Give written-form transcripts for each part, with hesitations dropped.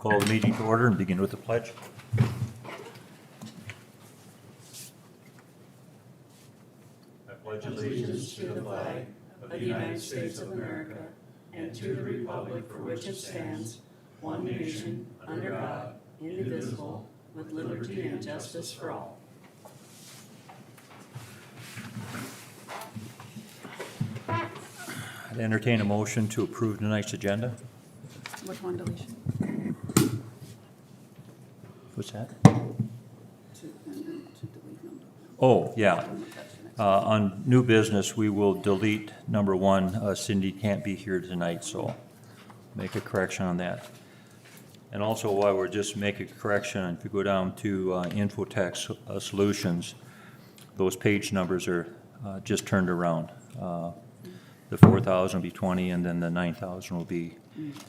call the meeting to order and begin with the pledge. I pledge Allegiance to the flag of the United States of America and to the republic for which it stands, one nation, under God, indivisible, with liberty and justice for all. I'd entertain a motion to approve tonight's agenda. Which one deletion? What's that? To delete number. Oh, yeah. On new business, we will delete number 1. Cindy can't be here tonight, so make a correction on that. And also, while we're just making a correction, if you go down to Infotech Solutions, those page numbers are just turned around. The 4,000 will be 20, and then the 9,000 will be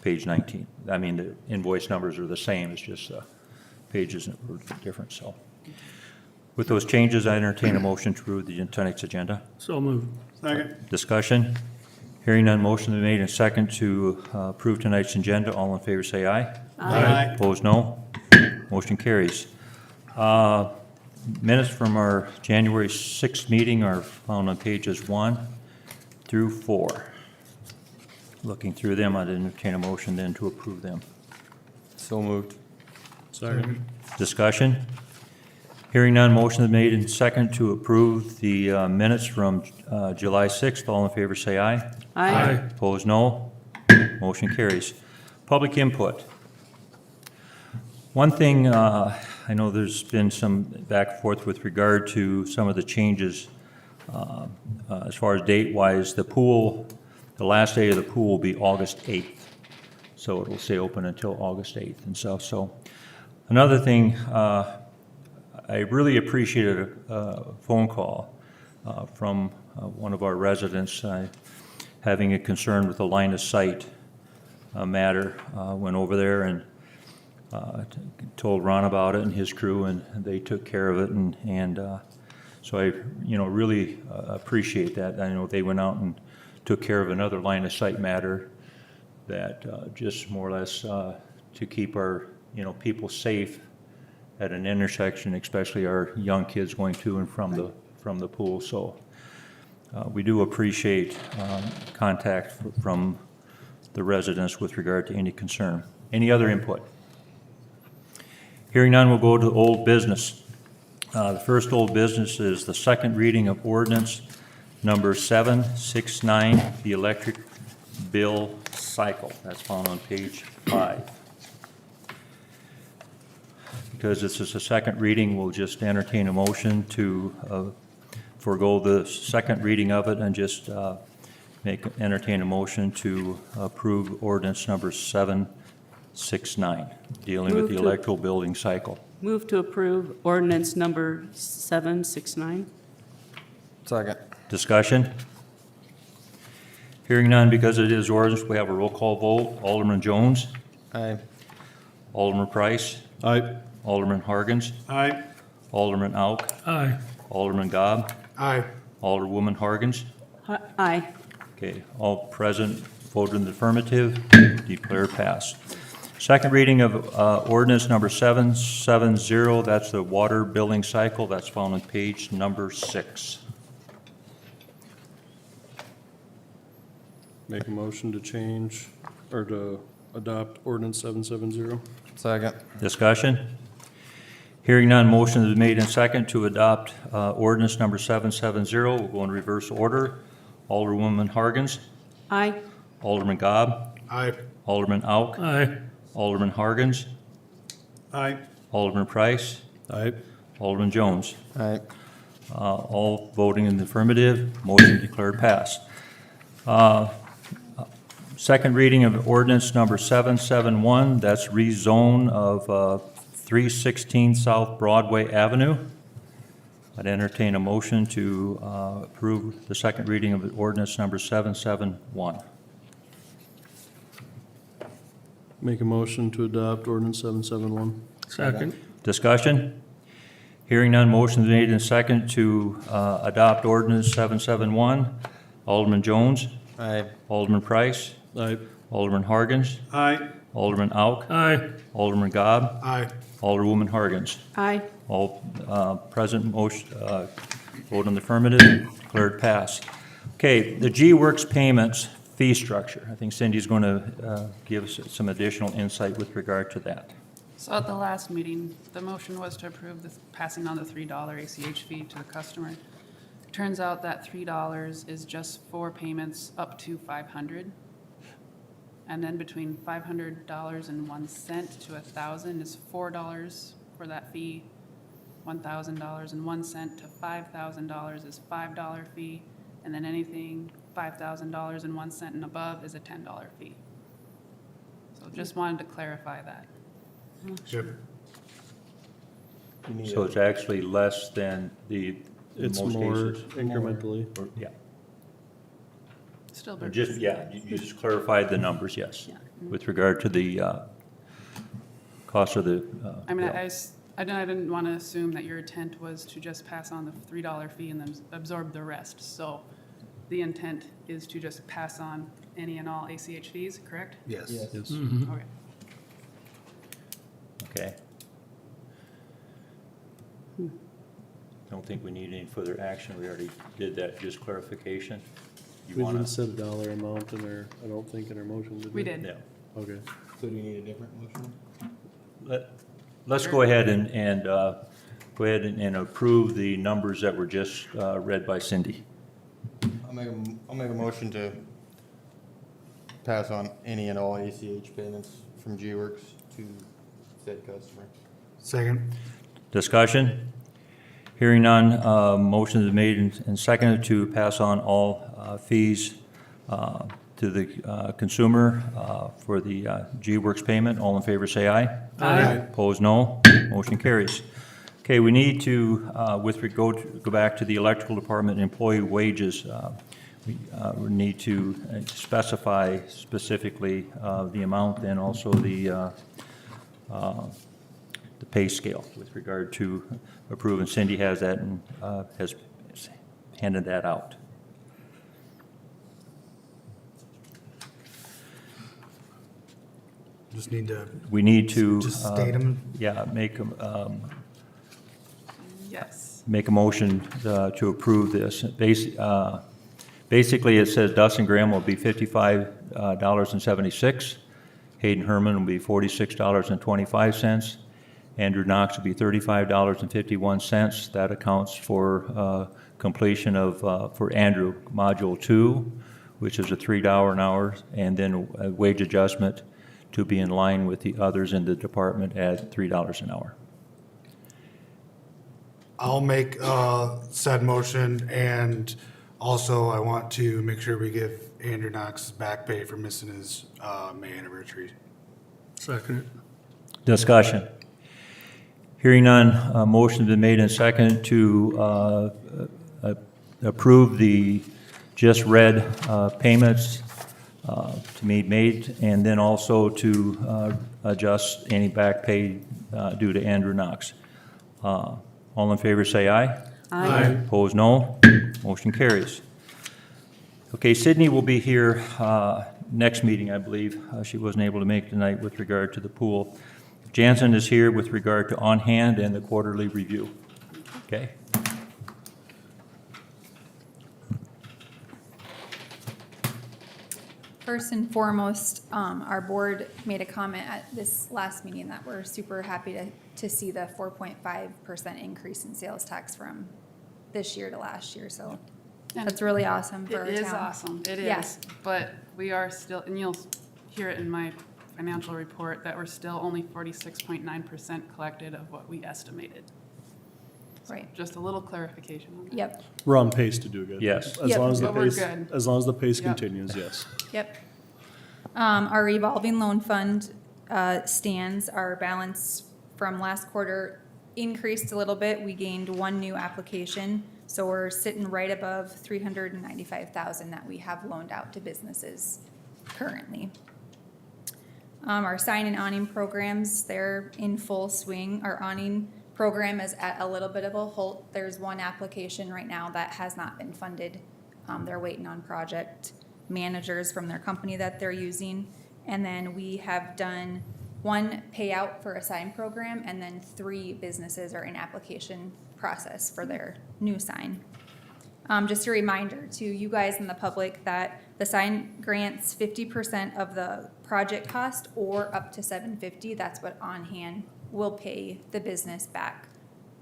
page 19. I mean, the invoice numbers are the same, it's just pages are different, so. With those changes, I entertain a motion to approve the tonight's agenda. So moved. Second. Discussion? Hearing none, motion is made and second to approve tonight's agenda. All in favor say aye. Aye. Opposed, no. Motion carries. Minutes from our January 6th meeting are found on pages 1 through 4. Looking through them, I'd entertain a motion then to approve them. So moved. Second. Discussion? Hearing none, motion is made and second to approve the minutes from July 6th. All in favor say aye. Aye. Opposed, no. Motion carries. Public input. One thing, I know there's been some back and forth with regard to some of the changes as far as date-wise. The pool, the last day of the pool will be August 8th. So it will stay open until August 8th and stuff. So another thing, I really appreciated a phone call from one of our residents having a concern with the line of sight matter. Went over there and told Ron about it and his crew, and they took care of it. And so I, really appreciate that. I know they went out and took care of another line of sight matter that just more or less to keep our, people safe at an intersection, especially our young kids going to and from the pool. So we do appreciate contact from the residents with regard to any concern. Any other input? Hearing none, we'll go to old business. The first old business is the second reading of ordinance number 769, the electric bill cycle. That's found on page 5. Because this is a second reading, we'll just entertain a motion to forego the second reading of it and just entertain a motion to approve ordinance number 769, dealing with the electrical building cycle. Move to approve ordinance number 769. Second. Discussion? Hearing none, because it is ordinance, we have a roll call vote. Alderman Jones? Aye. Alderman Price? Aye. Alderman Hargens? Aye. Alderman Auk? Aye. Alderman Gobb? Aye. Alderwoman Hargens? Aye. Okay, all present voted in the affirmative, declare passed. Second reading of ordinance number 770, that's the water billing cycle, that's found on page number 6. Make a motion to change, or to adopt ordinance 770. Second. Discussion? Hearing none, motion is made and second to adopt ordinance number 770. We'll go in reverse order. Alderwoman Hargens? Aye. Alderman Gobb? Aye. Alderman Auk? Aye. Alderman Hargens? Aye. Alderman Price? Aye. Alderman Jones? Aye. All voting in the affirmative, motion declared passed. Second reading of ordinance number 771, that's rezone of 316 South Broadway Avenue. I'd entertain a motion to approve the second reading of ordinance number 771. Make a motion to adopt ordinance 771. Second. Discussion? Hearing none, motion is made and second to adopt ordinance 771. Alderman Jones? Aye. Alderman Price? Aye. Alderman Hargens? Aye. Alderman Ock, Aye. Alderman Gobb, Aye. Alderwoman Hargans. Aye. All present, motion, vote on the affirmative, declared pass. Okay, the G-Works payments fee structure. I think Cindy's going to give us some additional insight with regard to that. So at the last meeting, the motion was to approve the passing on the $3 ACH fee to the customer. Turns out that $3 is just for payments up to $500. And then between $500.01 to $1,000 is $4 for that fee. $1,000.01 to $5,000 is $5 fee. And then anything $5,000.01 and above is a $10 fee. So just wanted to clarify that. Yep. So it's actually less than in It's most more cases. incrementally. Or- Yeah, Still Or very just, yeah, you just clarified the numbers, yes, Yeah. with regard to the cost of the. I mean, bill. I didn't want to assume that your intent was to just pass on the $3 fee and then absorb the rest. So the intent is to just pass on any and all ACH fees, correct? Yes. Yes. Okay. Okay. Don't think we need any further action. We already did that, just clarification. You We want didn't to? set a dollar amount in our, I don't think in our motion, did we? We did. Yeah. Okay. So do you need a different motion? Let's go ahead and go ahead and approve the numbers that were just read by Cindy. I'll make a motion to pass on any and all ACH payments from G-Works to said customer. Second. Discussion? Hearing none, motion is made and seconded to pass on all fees to the consumer for the G-Works payment. All in favor, say aye. Aye. Opposed, no. Motion carries. Okay, we need to, go back to the electrical department employee wages. We need to specify specifically the amount and also the pay scale with regard to approving. Cindy has that and has handed that out. Just need to We need to. just state them. Yeah, Yes. make a motion to approve this. Basically, it says Dustin Graham will be $55.76. Hayden Herman will be $46.25. Andrew Knox will be $35.51. That accounts for completion of, for Andrew, Module 2, which is a $3 an hour, and then a wage adjustment to be in line with the others in the department at $3 an hour. I'll make said motion, and also I want to make sure we give Andrew Knox back pay for missing his May anniversary. Second. Discussion. Hearing none, motion's been made and seconded to approve the just read payments to be made, and then also to adjust any back pay due to Andrew Knox. All in favor, say aye. Aye. Opposed, no. Motion carries. Okay, Sydney will be here next meeting, I believe. She wasn't able to make tonight with regard to the pool. Jansen is here with regard to on-hand and the quarterly review. Okay? First and foremost, our board made a comment at this last meeting that we're super happy to see the 4.5% increase in sales tax from this year to last year, so that's really awesome for our town. It is awesome, it Yeah. is. But we are still, and you'll hear it in my financial report, that we're still only 46.9% collected of what we estimated. Right, Just a little clarification on that. yep, We're on pace to do good. Yes. As Yep. long as the But we're pace, good. as long as the pace Yep. continues, yes. yep. Our revolving loan fund stands, our balance from last quarter increased a little bit. We gained one new application, so we're sitting right above 395,000 that we have loaned out to businesses currently. Our sign and awning programs, they're in full swing. Our awning program is at a little bit of a halt. There's one application right now that has not been funded. They're waiting on project managers from their company that they're using. And then we have done 1 payout for a sign program, and then 3 businesses are in application process for their new sign. Just a reminder to you guys and the public that the sign grants 50% of the project cost or up to $750. That's what On Hand will pay the business back.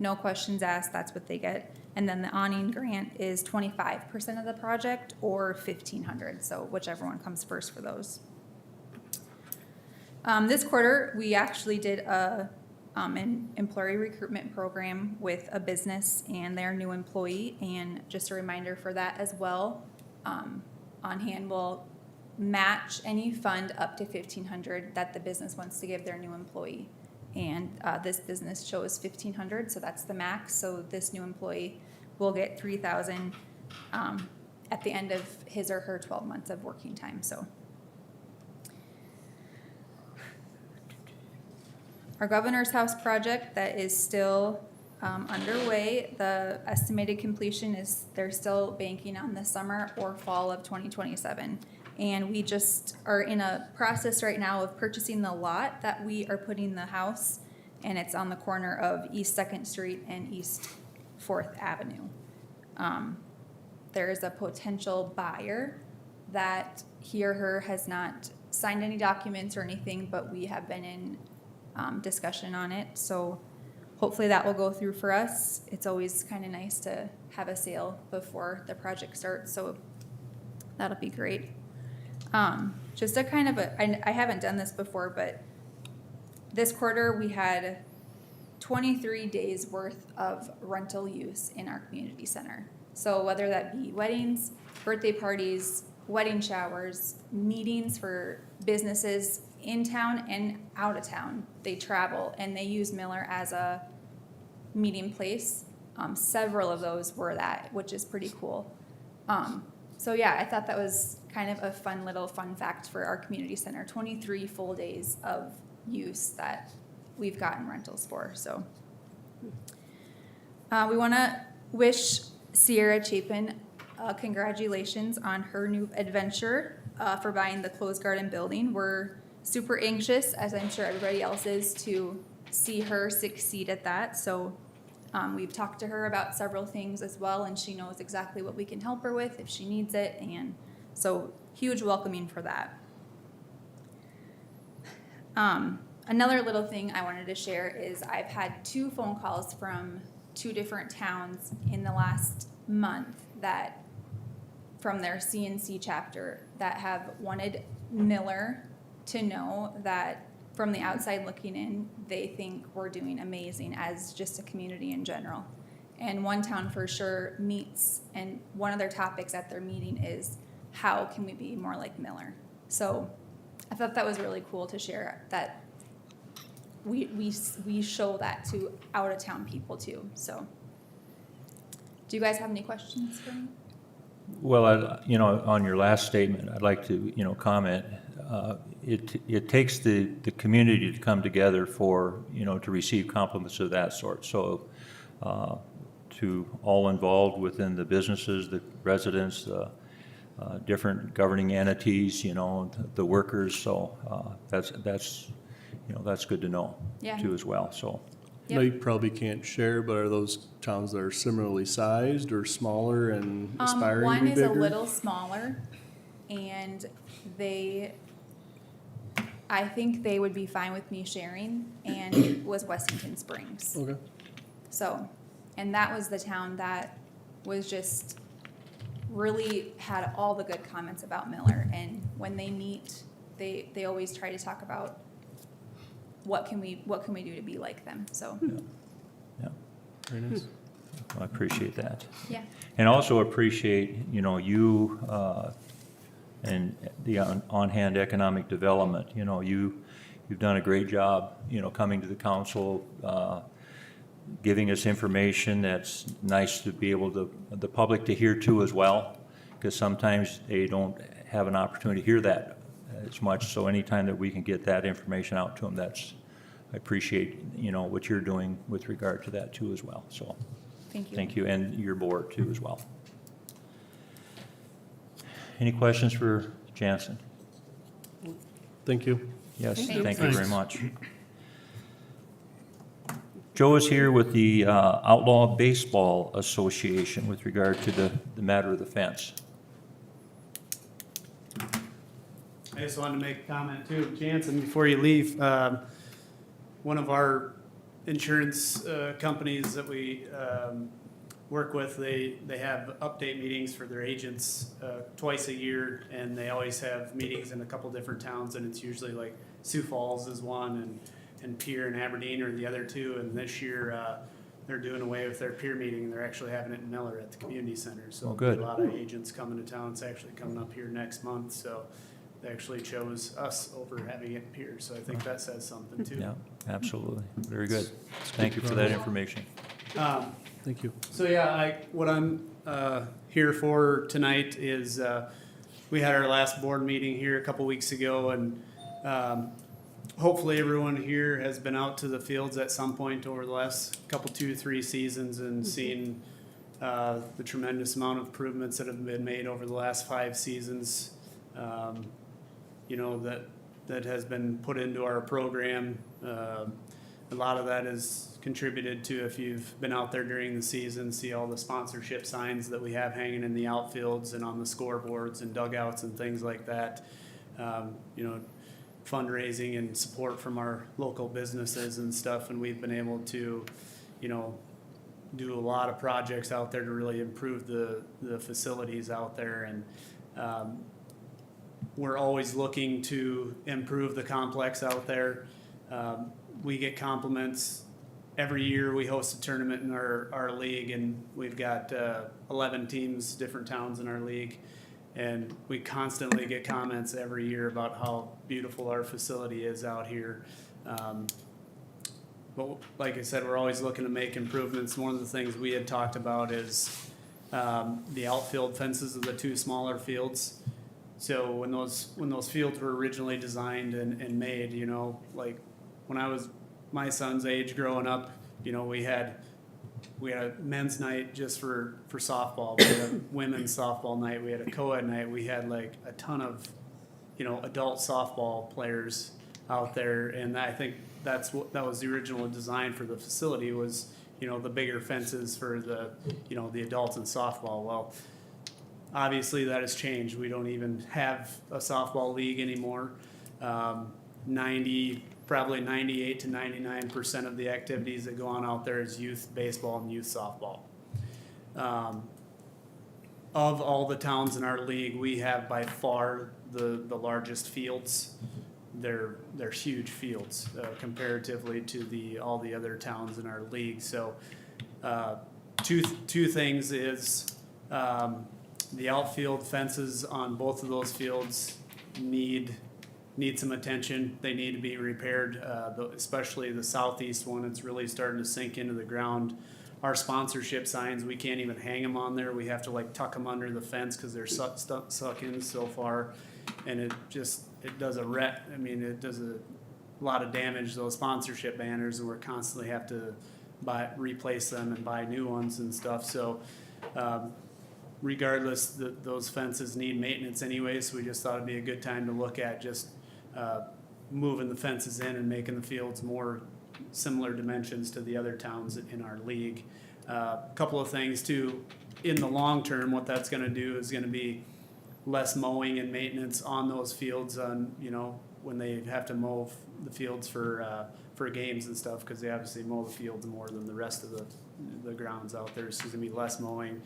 No questions asked, that's what they get. And then the awning grant is 25% of the project or $1,500, so whichever one comes first for those. This quarter, we actually did an employee recruitment program with a business and their new employee, and just a reminder for that as well. On Hand will match any fund up to $1,500 that the business wants to give their new employee. And this business chose $1,500, so that's the max. So this new employee will get $3,000 at the end of his or her 12 months of working time. So our Governor's House project that is still underway, the estimated completion is they're still banking on the summer or fall of 2027. And we just are in a process right now of purchasing the lot that we are putting the house, and it's on the corner of East 2nd Street and East 4th Avenue. There is a potential buyer that he or her has not signed any documents or anything, but we have been in discussion on it. So hopefully that will go through for us. It's always kind of nice to have a sale before the project starts, so that'll be great. Just a kind of I haven't done this before, but this quarter we had 23 days worth of rental use in our community center. So whether that be weddings, birthday parties, wedding showers, meetings for businesses in town and out of town, they travel and they use Miller as a meeting place. Several of those were that, which is pretty cool. So yeah, I thought that was kind of a fun fact for our community center. 23 full days of use that we've gotten rentals for. So we want to wish Sierra Chapin congratulations on her new adventure for buying the Closed Garden building. We're super anxious, as I'm sure everybody else is, to see her succeed at that. So we've talked to her about several things as well, and she knows exactly what we can help her with if she needs it. And so huge welcoming for that. Another little thing I wanted to share is I've had 2 phone calls from 2 different towns in the last month that from their CNC chapter that have wanted Miller to know that from the outside looking in, they think we're doing amazing as just a community in general. And one town for sure meets, and one of their topics at their meeting is how can we be more like Miller? So I thought that was really cool to share, that we show that to out of town people too. So do you guys have any questions for me? Well, on your last statement, I'd like to, comment. It takes the community to come together for, to receive compliments of that sort. So to all involved within the businesses, the residents, the different governing entities, the workers. So that's good to know Yeah. too as well. So. I know you probably can't share, but are those towns that are similarly sized or smaller and aspiring to One be is a bigger? little smaller, and I think they would be fine with me sharing, and it was Wessington Springs. Okay. So, and that was the town that was just really had all the good comments about Miller. And when they meet, they always try to talk about what can we do to be like them. So, Yeah, Very nice. I appreciate that. yeah. And also appreciate, you and the on-hand economic development. You've done a great job, coming to the council, giving us information that's nice to be able to, the public to hear too as well, because sometimes they don't have an opportunity to hear that as much. So anytime that we can get that information out to them, I appreciate, what you're doing with regard to that too as well. So Thank you. thank you, and your board too as well. Any questions for Jansen? Thank you. Yes, Thank thank you. you very much. Joe is here with the Outlaw Baseball Association with regard to the matter of the fence. I just wanted to make a comment too, Jansen, before you leave. One of our insurance companies that we work with, they have update meetings for their agents twice a year, and they always have meetings in a couple different towns, and it's usually like Sioux Falls is one, and Pierre and Aberdeen are the other two. And this year, they're doing away with their peer meeting, and they're actually having it in Miller at the community center. So Oh, good. a lot of agents coming to town. It's actually coming up here next month, so they actually chose us over having it in Pierre. So I think that says something too. Yeah, absolutely. Very good. Thank you for that information. Thank you. So yeah, what I'm here for tonight is we had our last board meeting here a couple weeks ago, and hopefully everyone here has been out to the fields at some point over the last couple, 2-3 seasons and seen the tremendous amount of improvements that have been made over the last 5 seasons. You know, that has been put into our program. A lot of that is contributed to, if you've been out there during the season, see all the sponsorship signs that we have hanging in the outfields and on the scoreboards and dugouts and things like that. You know, fundraising and support from our local businesses and stuff, and we've been able to, you know, do a lot of projects out there to really improve the facilities out there. And we're always looking to improve the complex out there. We get compliments. Every year we host a tournament in our league, and we've got 11 teams, different towns in our league. And we constantly get comments every year about how beautiful our facility is out here. But like I said, we're always looking to make improvements. One of the things we had talked about is the outfield fences of the 2 smaller fields. So when those fields were originally designed and made, you know, like when I was my son's age growing up, you know, we had a men's night just for softball. We had a women's softball night. We had a co-ed night. We had like a ton of, you know, adult softball players out there. And I think that was the original design for the facility was, you know, the bigger fences for the, you know, the adults in softball. Well, obviously that has changed. We don't even have a softball league anymore. Probably 98 to 99% of the activities that go on out there is youth baseball and youth softball. Of all the towns in our league, we have by far the largest fields. They're huge fields comparatively to all the other towns in our league. So two things is the outfield fences on both of those fields need some attention. They need to be repaired, especially the southeast one. It's really starting to sink into the ground. Our sponsorship signs, we can't even hang them on there. We have to like tuck them under the fence because they're stuck in so far. And it does it does a lot of damage, those sponsorship banners, and we're constantly have to replace them and buy new ones and stuff. So regardless, those fences need maintenance anyway, so we just thought it'd be a good time to look at just moving the fences in and making the fields more similar dimensions to the other towns in our league. A couple of things too, in the long term, what that's gonna do is gonna be less mowing and maintenance on those fields on, you know, when they have to mow the fields for games and stuff, because they obviously mow the fields more than the rest of the grounds out there. So there's gonna be less mowing.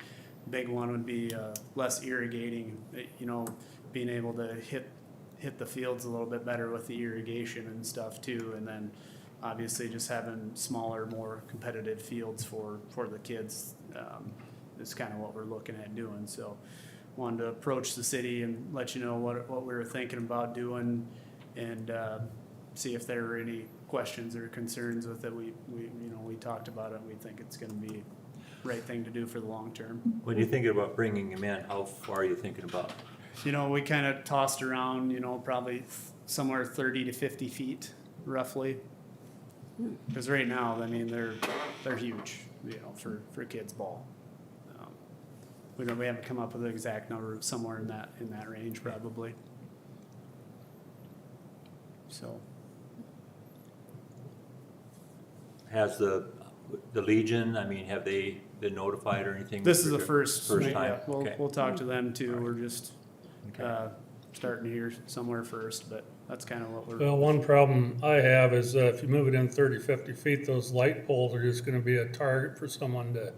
Big one would be less irrigating, you know, being able to hit the fields a little bit better with the irrigation and stuff too. And then obviously just having smaller, more competitive fields for the kids is kind of what we're looking at doing. So wanted to approach the city and let you know what we were thinking about doing, and see if there were any questions or concerns with it. We talked about it, and we think it's gonna be the right thing to do for the long term. When you're thinking about bringing him in, how far are you thinking about? You know, we kind of tossed around, you know, probably somewhere 30 to 50 feet roughly. Because right now, I mean, they're huge, you know, for kids ball. We haven't come up with an exact number, somewhere in that range probably. So, Has the Legion, I mean, have they been notified or anything? this is the first. First yeah, time, We'll, okay. we'll talk to them too. We're just, Okay. starting here somewhere first, but that's kind of what we're. Well, one problem I have is if you move it in 30, 50 feet, those light poles are just gonna be a target for someone to,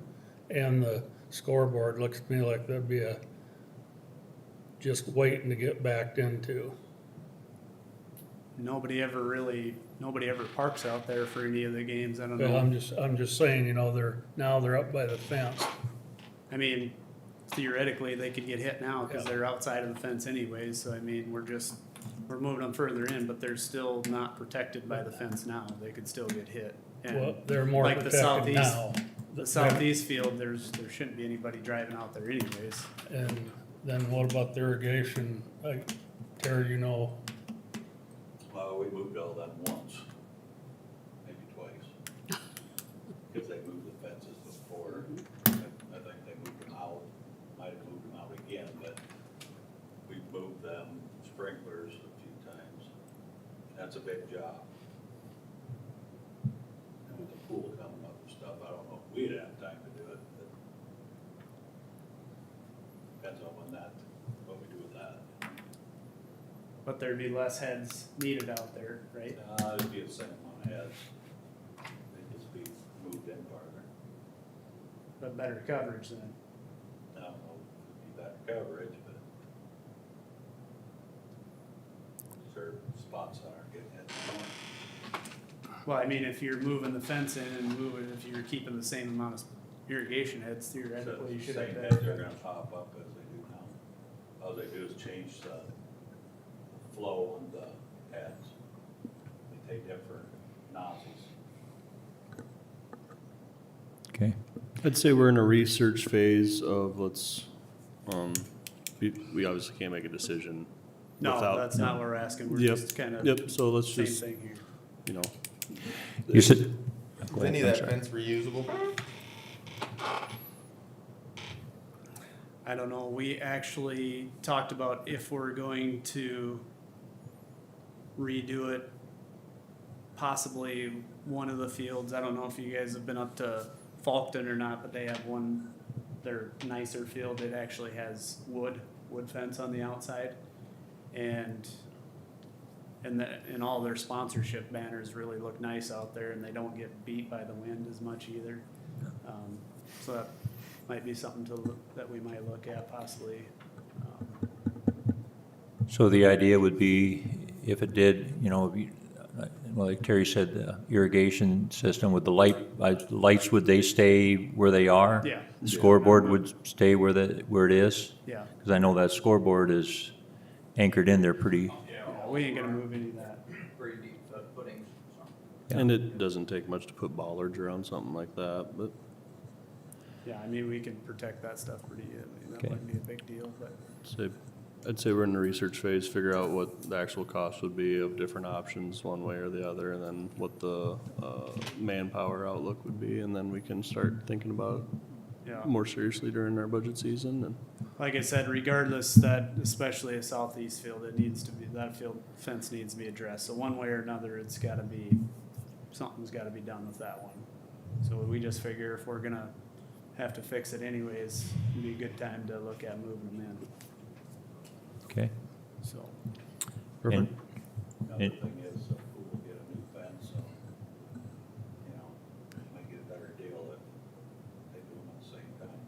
and the scoreboard looks to me like that'd be just waiting to get backed into. Nobody ever parks out there for any of the games. I don't Well, know. I'm just saying, you know, they're up by the fence. I mean, theoretically, they could get hit now because they're outside of the fence anyways. So I mean, we're moving them further in, but they're still not protected by the fence now. They could still get hit. And Well, they're more like the protected southeast, now. the southeast field, there shouldn't be anybody driving out there anyways. And then what about the irrigation? Like, Terry, you know, Well, we moved all them once, maybe twice. Because they moved the fences before. I think they moved them out, might have moved them out again, but we moved them sprinklers a few times. That's a big job. And with the pool coming up and stuff, I don't know if we'd have time to do it, but depends on what we do with that. But there'd be less heads needed out there, right? It'd be the same amount of heads. They'd just be moved in farther. But better coverage then. I don't know, if it'd be better coverage, but certain spots that aren't getting hit. Well, I mean, if you're moving the fence in and if you're keeping the same amount of irrigation heads, theoretically, you should have Same to. heads are gonna pop up as they do now. All they do is change the flow on the heads. They take different nozzles. Okay. I'd say we're in a research phase of we obviously can't make a decision No, without. that's not what we're asking. We're Yep, just kind of Yep, so let's same just, thing here. you know, You said. Is any of that fence reusable? I don't know. We actually talked about if we're going to redo it, possibly one of the fields. I don't know if you guys have been up to Falkton or not, but they have one, their nicer field. It actually has wood fence on the outside. And all their sponsorship banners really look nice out there, and they don't get beat by the wind as much either. So that might be something that we might look at possibly. So the idea would be, if it did, you know, well, like Terry said, the irrigation system with the lights, would they stay where they are? Yeah. The scoreboard would stay where it is? Yeah, Because I know that scoreboard is anchored in there pretty, we ain't gonna move any of that. Pretty deep footings. and it doesn't take much to put bollards around something like that, but Yeah, I mean, we can protect that stuff pretty, I mean, that Okay. wouldn't be a big deal, but. I'd say we're in the research phase, figure out what the actual cost would be of different options, one way or the other, and then what the manpower outlook would be, and then we can start thinking about Yeah, it more seriously during our budget season. And like I said, regardless, that especially a southeast field, it needs to be, that field fence needs to be addressed. So one way or another, it's gotta be, something's gotta be done with that one. So we just figure if we're gonna have to fix it anyways, it'd be a good time to look at moving them in, okay? so. And- Another thing is, if we'll get a new fence, so, you know, might get a better deal if they do them at the same time.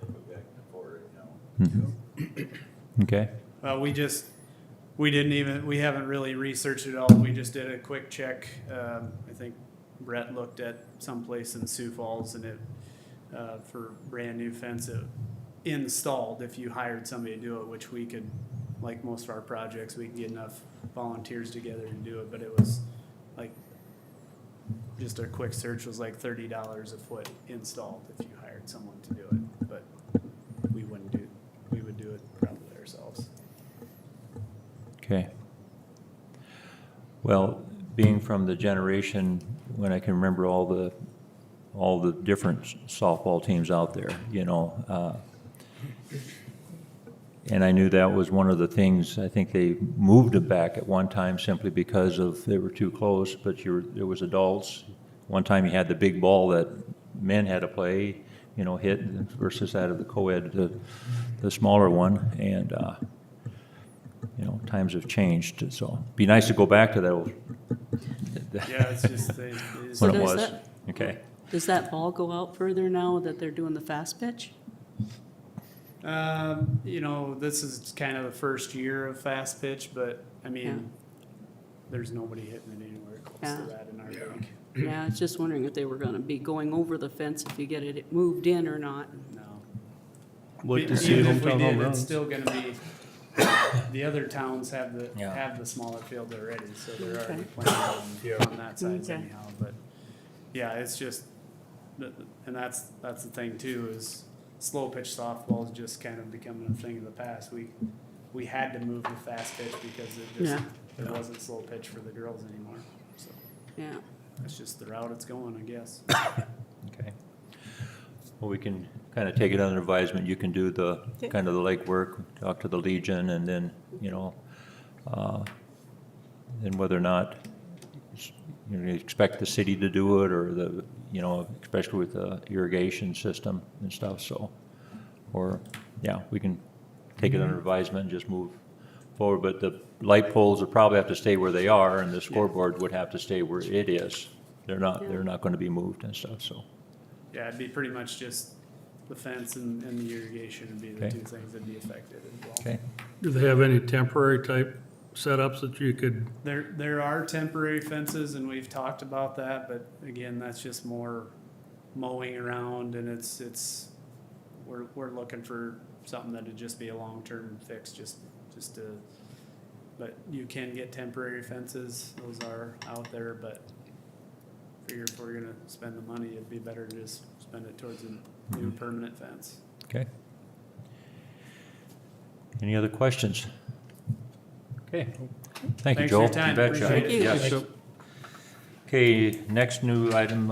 If we can afford it, you know. Mhm. Okay, We haven't really researched it all. We just did a quick check. I think Brett looked at someplace in Sioux Falls and for brand new fence installed, if you hired somebody to do it, which we could, like most of our projects, we can get enough volunteers together to do it, but it was like, just a quick search was like $30 a foot installed if you hired someone to do it, but we would do it probably ourselves. okay. Well, being from the generation when I can remember all the different softball teams out there, you know, And I knew that was one of the things, I think they moved it back at one time simply because of, they were too close, but there was adults. One time you had the big ball that men had to play, you know, hit versus that of the co-ed, the smaller one, and, you know, times have changed, so be nice to go back to that old. Yeah, it's just, they just- When it So does was, that- okay. Does that ball go out further now that they're doing the fast pitch? You know, this is kind of the first year of fast pitch, but I Yeah. mean, there's nobody hitting it anywhere close Yeah. to that in our league. Yeah, I was just wondering if they were gonna be going over the fence if you get it moved in or not. No. Like to see Even if we hometown did, home it's runs. still gonna be, the other towns have Yeah. the smaller field already, so they're Okay. already playing on that side Okay. anyhow, but, yeah, it's just, and that's the thing too, is slow pitch softball is just kind of becoming a thing of the past. We had to move to fast pitch because Yeah. there wasn't slow pitch for the girls anymore, so Yeah. that's just the route it's going, I guess. Okay. Well, we can kind of take it under advisement. You can do the, kind of the legwork, talk to the Legion, and then, you know, then whether or not, you know, you expect the city to do it, or the, you know, especially with the irrigation system and stuff, so. Or, yeah, we can take it under advisement and just move forward, but the light poles would probably have to stay where they are, and the scoreboard would have to stay where it is. They're not gonna be moved and stuff, so. Yeah, it'd be pretty much just the fence and the irrigation would be the Okay. two things that'd be affected as well. Okay, Do they have any temporary type setups that you could, There are temporary fences and we've talked about that, but again, that's just more mowing around and we're looking for something that'd just be a long-term fix, just to, but you can get temporary fences, those are out there, but figure if we're gonna spend the money, it'd be better to just spend it towards a new permanent fence. okay. Any other questions? Okay, thank you, Thanks for Joel. your time. You betcha. Appreciate it. Yes. Thank Okay, next new item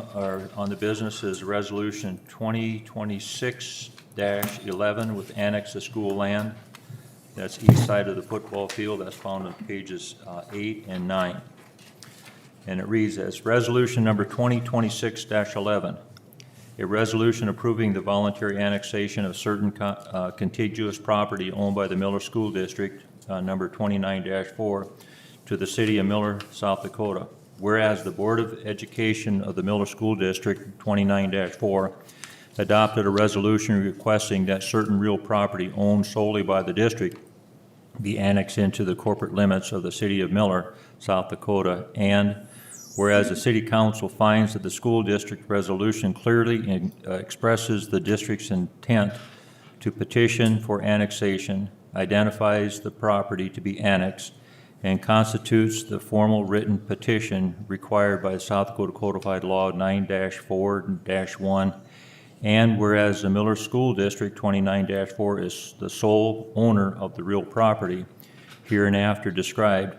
on the business is Resolution 2026-11 with annex of school land. That's east side of the football field. That's found on pages 8 and 9. And it reads as Resolution number 2026-11, a resolution approving the voluntary annexation of certain contiguous property owned by the Miller School District, number 29-4, to the city of Miller, South Dakota. Whereas the Board of Education of the Miller School District, 29-4, adopted a resolution requesting that certain real property owned solely by the district be annexed into the corporate limits of the city of Miller, South Dakota, and whereas the city council finds that the school district resolution clearly expresses the district's intent to petition for annexation, identifies the property to be annexed, and constitutes the formal written petition required by South Dakota Codified Law 9-4-1, and whereas the Miller School District 29-4 is the sole owner of the real property hereinafter described,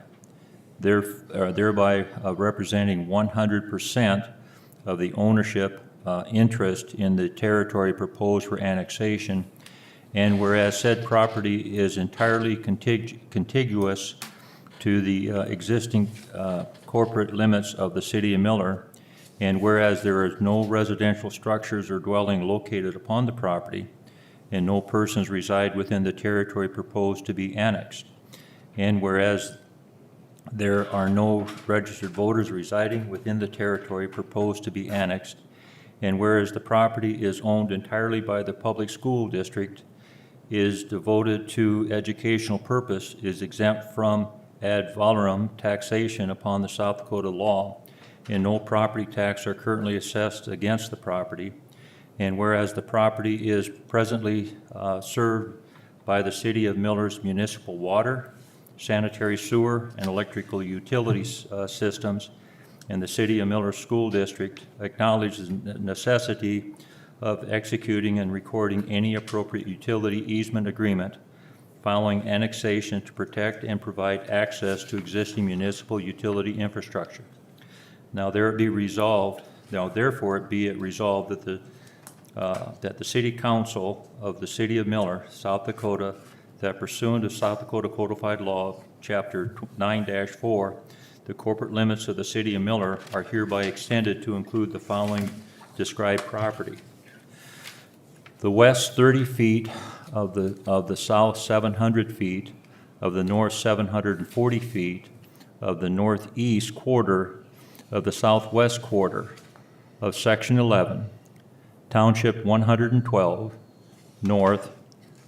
thereby representing 100% of the ownership interest in the territory proposed for annexation, and whereas said property is entirely contiguous to the existing corporate limits of the city of Miller, and whereas there are no residential structures or dwelling located upon the property, and no persons reside within the territory proposed to be annexed, and whereas there are no registered voters residing within the territory proposed to be annexed, and whereas the property is owned entirely by the public school district, is devoted to educational purpose, is exempt from ad valorem taxation upon the South Dakota law, and no property tax are currently assessed against the property, and whereas the property is presently served by the city of Miller's municipal water, sanitary sewer, and electrical utilities systems, and the city of Miller School District acknowledges the necessity of executing and recording any appropriate utility easement agreement following annexation to protect and provide access to existing municipal utility infrastructure. Now therefore it be it resolved that the City Council of the City of Miller, South Dakota, that pursuant to South Dakota Codified Law, Chapter 9-4, the corporate limits of the city of Miller are hereby extended to include the following described property. The west 30 feet of the south 700 feet, of the north 740 feet, of the northeast quarter, of the southwest quarter of Section 11, Township 112, north,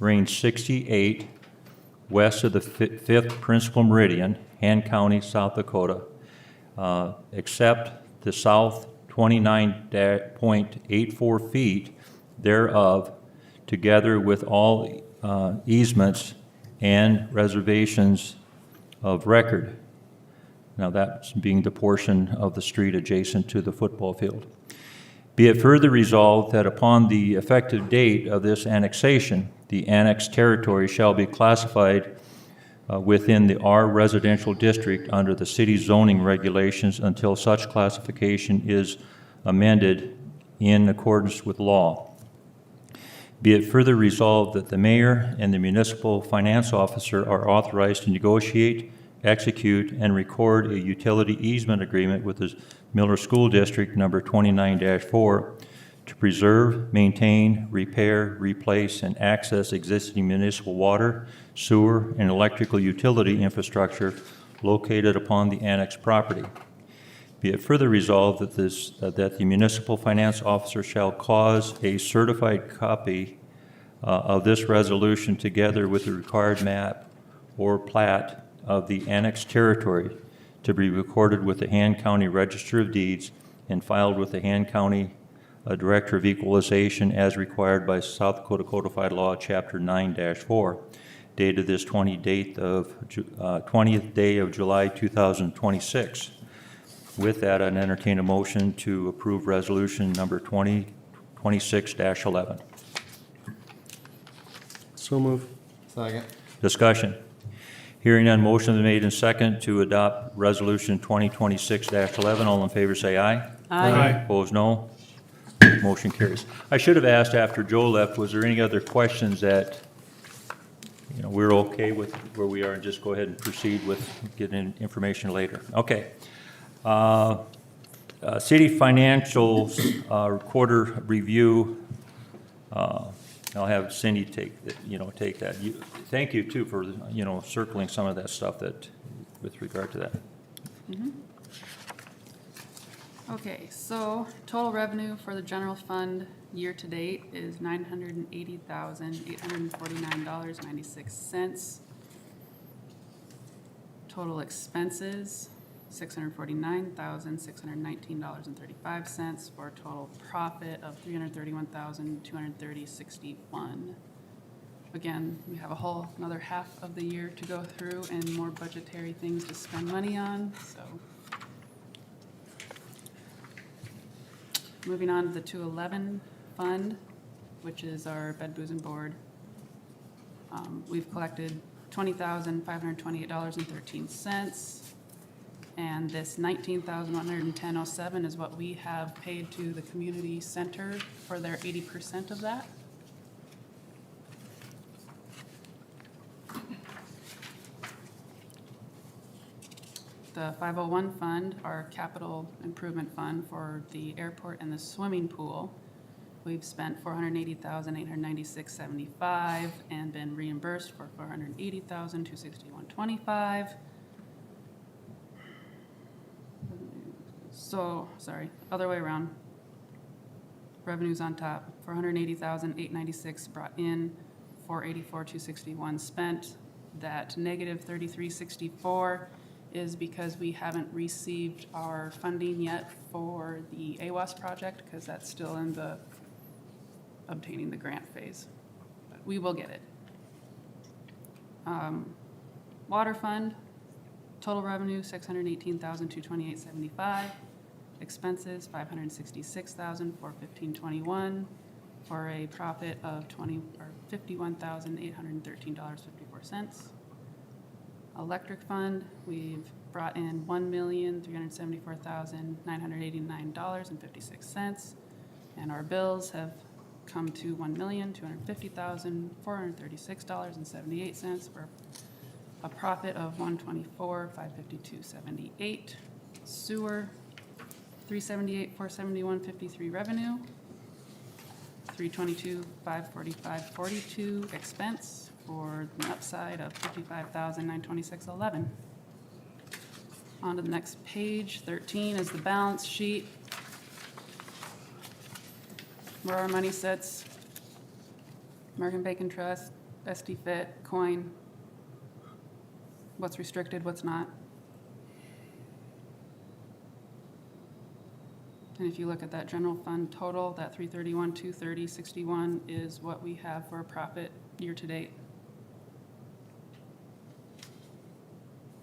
range 68, west of the 5th principal meridian, Han County, South Dakota, except the south 29.84 feet thereof, together with all easements and reservations of record. Now that's being the portion of the street adjacent to the football field. Be it further resolved that upon the effective date of this annexation, the annexed territory shall be classified within the R residential district under the city zoning regulations until such classification is amended in accordance with law. Be it further resolved that the mayor and the municipal finance officer are authorized to negotiate, execute, and record a utility easement agreement with the Miller School District number 29-4 to preserve, maintain, repair, replace, and access existing municipal water, sewer, and electrical utility infrastructure located upon the annexed property. Be it further resolved that that the municipal finance officer shall cause a certified copy of this resolution together with the required map or plat of the annexed territory to be recorded with the Han County Register of Deeds and filed with the Han County Director of Equalization as required by South Dakota Codified Law, Chapter 9-4, dated this 20th day of July 2026. With that, I'd entertain a motion to approve resolution number 2026-11. So move. Second. Discussion. Hearing none, motion is made and second to adopt resolution 2026-11. All in favor say aye. Aye. Opposed, no. Motion carries. I should have asked after Joe left, was there any other questions that, we're okay with where we are and just go ahead and proceed with getting information later? Okay. City financials, quarter review. I'll have Cindy take that. Thank you too for, circling some of that stuff that, with regard to that. Okay, so total revenue for the general fund year-to-date is $980,849.96. Total expenses, $649,619.35 for a total profit of $331,230.61. Again, we have another half of the year to go through and more budgetary things to spend money on, so. Moving on to the 211 fund, which is our bed, booze, and board. We've collected $20,528.13. And this $19,110.07 is what we have paid to the community center for their 80% of that. The 501 fund, our capital improvement fund for the airport and the swimming pool, we've spent $480,896.75 and been reimbursed for $480,261.25. So, sorry, other way around. Revenues on top, $480,896 brought in, $484,261 spent. That negative $33.64 is because we haven't received our funding yet for the AWAS project, because that's still in the obtaining the grant phase. But we will get it. Water fund, total revenue $618,228.75. Expenses $566,415.21 for a profit of $51,813.54. Electric fund, we've brought in $1,374,989.56, and our bills have come to $1,250,436.78 for a profit of $124,552.78. Sewer, $378,471.53 revenue. $322,545.42 expense for an upside of $55,926.11. On to the next page, 13 is the balance sheet. Where our money sits. American Bacon Trust, SD Fit, coin. What's restricted, what's not. And if you look at that general fund total, that 331, 230, 61 is what we have for a profit year-to-date.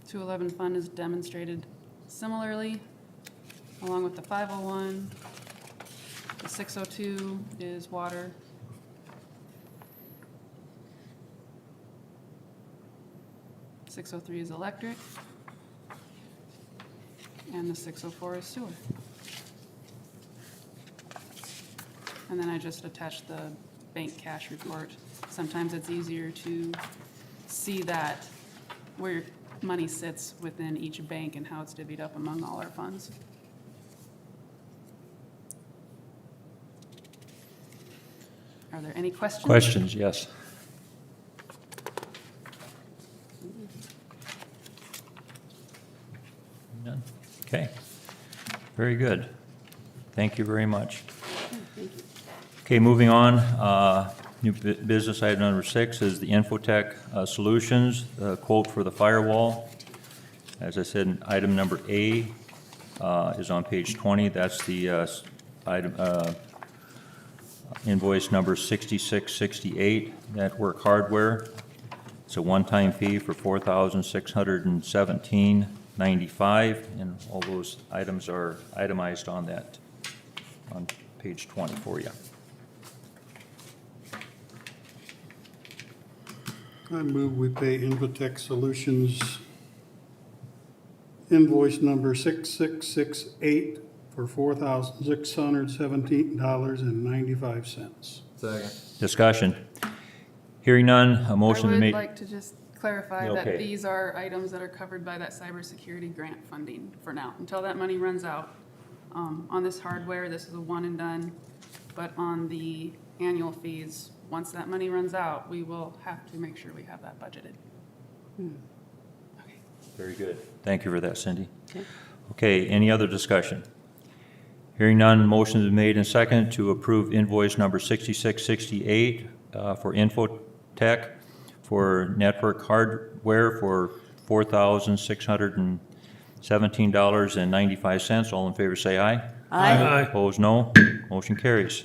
211 fund is demonstrated similarly, along with the 501. The 602 is water. .603 is electric. And the 604 is sewer. And then I just attached the bank cash report. Sometimes it's easier to see that where your money sits within each bank and how it's divvied up among all our funds. Are there any questions? Questions, yes. None? Okay, very good. Thank you very much. Okay, moving on, new business item number 6 is the Infotech Solutions quote for the firewall. As I said, item number A is on page 20. That's the item, invoice number 6668, Network Hardware. It's a one-time fee for $4,617.95, and all those items are itemized on that, on page 20 for you. I move we pay Infotech Solutions invoice number 6668 for $4,617.95. Second. Discussion. Hearing none, a motion to I would make. like to just clarify that Okay. these are items that are covered by that cybersecurity grant funding for now, until that money runs out. On this hardware, this is a one and done, but on the annual fees, once that money runs out, we will have to make sure we have that budgeted. Okay. Very good. Thank you for that, Cindy. Okay, any other discussion? Hearing none, motion is made and seconded to approve invoice number 6668 for Infotech for network hardware for $4,617.95. All in favor say aye. Aye. Opposed, no. Motion carries.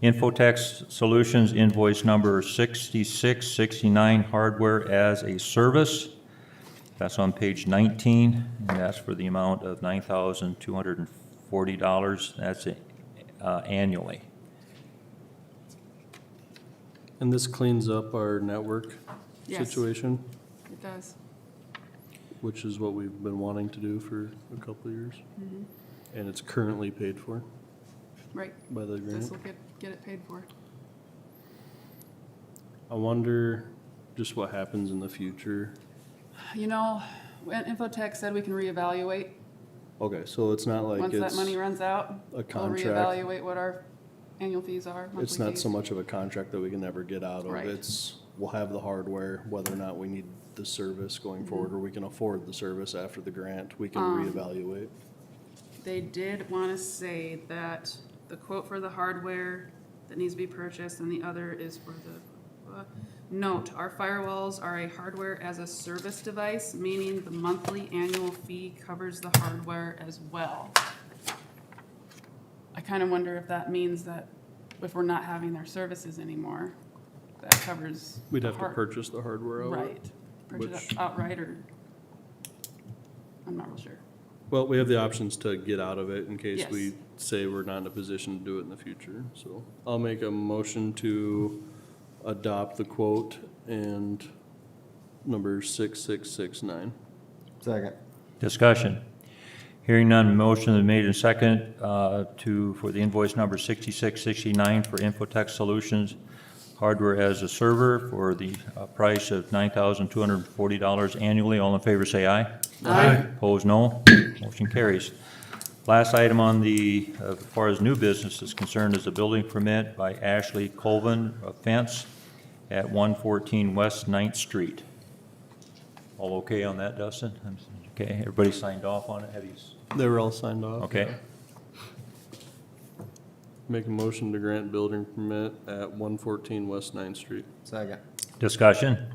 Infotech Solutions invoice number 6669, hardware as a service. That's on page 19, and that's for the amount of $9,240. That's annually. And this cleans up our network Yes. situation, It does. which is what we've been wanting to do for a couple of years. And it's currently paid for Right. by the This grant. will get it paid for. I wonder just what happens in the future. You know, when Infotech said we can reevaluate, Okay, so it's not like once that it's, money runs out, a we'll contract. reevaluate what our annual fees are, monthly it's not so fees. much of a contract that we can never get out of. Right. It's, we'll have the hardware, whether or not we need the service going forward, or we can afford the service after the grant, we can reevaluate. They did want to say that the quote for the hardware that needs to be purchased and the other is for the, note, our firewalls are a hardware as a service device, meaning the monthly annual fee covers the hardware as well. I kind of wonder if that means that if we're not having their services anymore, that covers. We'd the have to hard- purchase the hardware outright. Right, purchase which- it outright or, I'm not real sure. Well, we have the options to get out of it in case Yes. we say we're not in a position to do it in the future. So I'll make a motion to adopt the quote and number 6669. Second. Discussion. Hearing none, motion is made and second for the invoice number 6669 for Infotech Solutions Hardware as a Server for the price of $9,240 annually. All in favor, say aye. Aye. Opposed, no. Motion carries. Last item on the, as far as new business is concerned, is a building permit by Ashley Colvin, a fence at 114 West 9th Street. All okay on that, Dustin? Okay, everybody signed off on it? Have you? They were all signed off. Okay. Make a motion to grant building permit at 114 West 9th Street. Second. Discussion.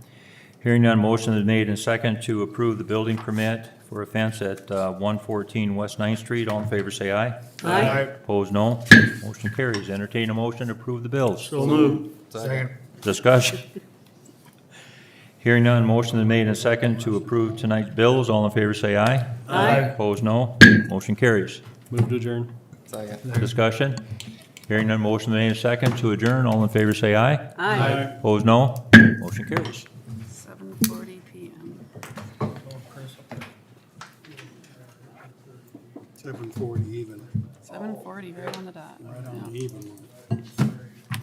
Hearing none, motion is made and second to approve the building permit for a fence at 114 West 9th Street. All in favor, say aye. Aye. Opposed, no. Motion carries. Entertain a motion to approve the bills. So moved. Second. Discussion. Hearing none, motion is made and second to approve tonight's bills. All in favor, say aye. Aye. Opposed, no. Motion carries. Move to adjourn. Second. Discussion. Hearing none, motion made and second to adjourn. All in favor, say aye. Aye. Opposed, no. Motion carries. 7:40 PM. 7:40 even, 7:40, right on the dot. right on Yeah. the even.